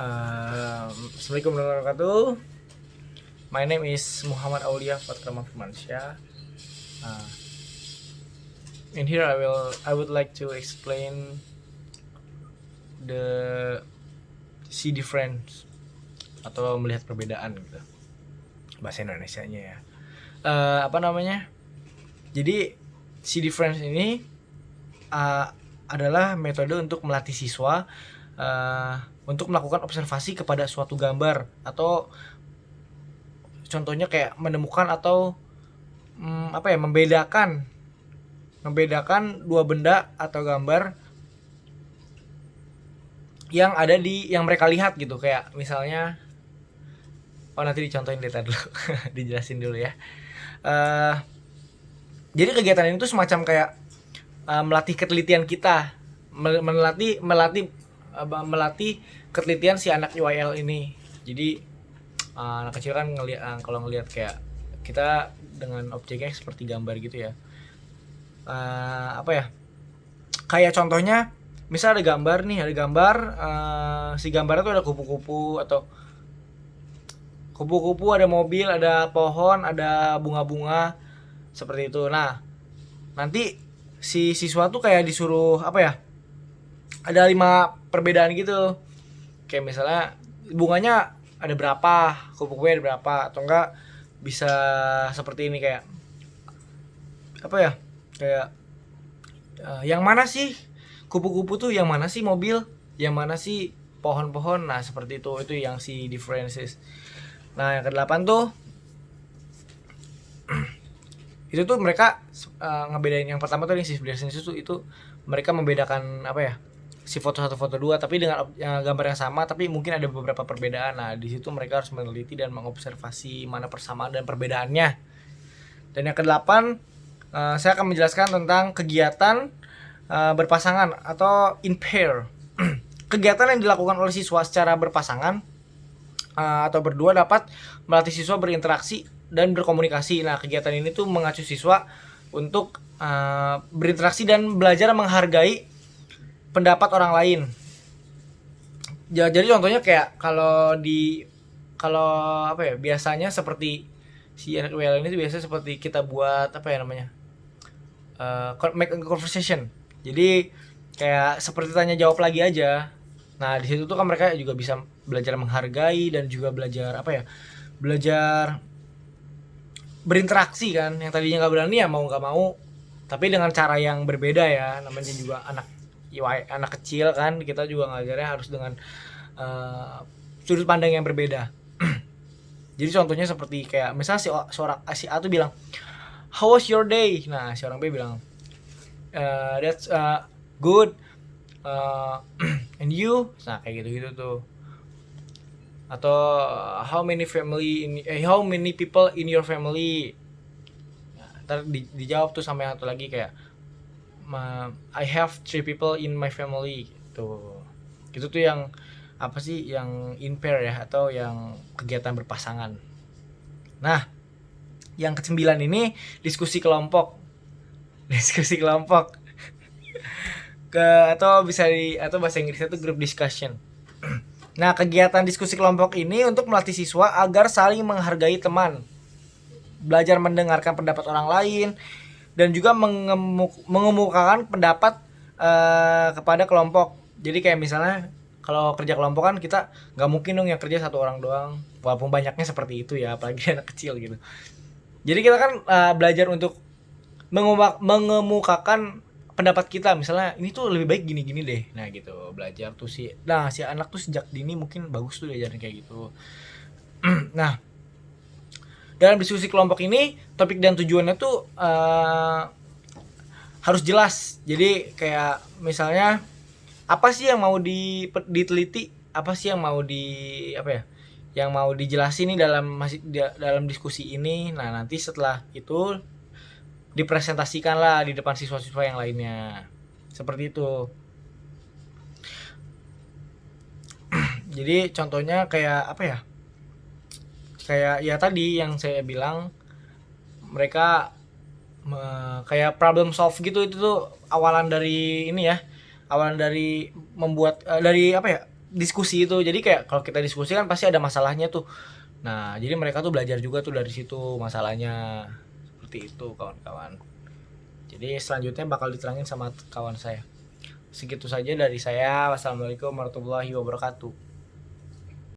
Assalamualaikum warahmatullahi wabarakatuh. My name is Muhammad Aulia Fatrama Firmansyah. In here I would like to explain the see difference atau melihat perbedaan gitu. Bahasa Indonesianya ya. Jadi see difference ini adalah metode untuk melatih siswa untuk melakukan observasi kepada suatu gambar, atau contohnya kayak menemukan atau membedakan dua benda atau gambar yang ada yang mereka lihat gitu. Kayak misalnya nanti dicontohin data dulu dijelasin dulu ya. Jadi kegiatan ini tuh semacam kayak melatih ketelitian kita, melatih ketelitian si anak UIL ini. Jadi anak kecil kan kalau ngelihat kayak kita dengan objeknya seperti gambar gitu ya. Kayak contohnya misal ada gambar, si gambarnya tuh ada kupu-kupu, ada mobil, ada pohon, ada bunga-bunga seperti itu. Nah, nanti si siswa tuh kayak disuruh ada 5 perbedaan gitu. Kayak misalnya bunganya ada berapa, kupu-kupunya ada berapa, atau enggak bisa seperti ini kayak yang mana sih kupu-kupu tuh, yang mana sih mobil, yang mana sih pohon-pohon. Nah, seperti itu yang si differences. Nah, yang ke-8 tuh itu tuh mereka ngebedain. Yang pertama tuh yang si differences itu mereka membedakan si foto 1, foto 2 tapi dengan gambar yang sama, tapi mungkin ada beberapa perbedaan. Nah, di situ mereka harus meneliti dan mengobservasi mana persamaan dan perbedaannya. Dan yang ke-8 saya akan menjelaskan tentang kegiatan berpasangan atau in pair. Kegiatan yang dilakukan oleh siswa secara berpasangan atau berdua dapat melatih siswa berinteraksi dan berkomunikasi. Nah, kegiatan ini tuh mengacu siswa untuk berinteraksi dan belajar menghargai pendapat orang lain. Jadi contohnya kayak biasanya seperti si anak WL ini tuh biasanya seperti kita buat make a conversation. Jadi kayak seperti tanya jawab lagi aja. Nah, di situ tuh kan mereka juga bisa belajar menghargai dan juga belajar belajar berinteraksi kan. Yang tadinya nggak berani ya mau nggak mau, tapi dengan cara yang berbeda ya. Namanya juga anak kecil kan, kita juga ngajarnya harus dengan sudut pandang yang berbeda. Jadi contohnya seperti kayak misalnya si A tuh bilang, how was your day? Nah, si orang B bilang, that's good, and you? Nah, kayak gitu tuh. Atau how many people in your family? Nah, ntar dijawab tuh sama yang satu lagi kayak, I have 3 people in my family gitu. Itu tuh yang yang in pair ya, atau yang kegiatan berpasangan. Nah, yang ke-9 ini diskusi kelompok. Atau bahasa Inggrisnya itu group discussion. Nah, kegiatan diskusi kelompok ini untuk melatih siswa agar saling menghargai teman, belajar mendengarkan pendapat orang lain, dan juga mengemukakan pendapat kepada kelompok. Jadi kayak misalnya kalau kerja kelompok kan kita nggak mungkin dong yang kerja satu orang doang, walaupun banyaknya seperti itu ya, apalagi anak kecil gitu. Jadi kita kan belajar untuk mengemukakan pendapat kita. Misalnya ini tuh lebih baik gini-gini deh. Nah gitu, belajar tuh si anak tuh sejak dini mungkin bagus tuh diajarin kayak gitu. Nah, dalam diskusi kelompok ini topik dan tujuannya tuh harus jelas. Jadi kayak misalnya apa sih yang mau diteliti, apa sih yang mau yang mau dijelasin nih dalam diskusi ini. Nah, nanti setelah itu dipresentasikan lah di depan siswa-siswa yang lainnya. Seperti itu. Jadi contohnya kayak kayak ya tadi yang saya bilang, mereka kayak problem solve gitu. Itu tuh awalan dari membuat diskusi itu. Jadi kayak kalau kita diskusi kan pasti ada masalahnya tuh. Nah, jadi mereka tuh belajar juga tuh dari situ masalahnya. Seperti itu kawan-kawan. Jadi selanjutnya bakal diterangin sama kawan saya. Segitu saja dari saya. Wassalamualaikum warahmatullahi wabarakatuh.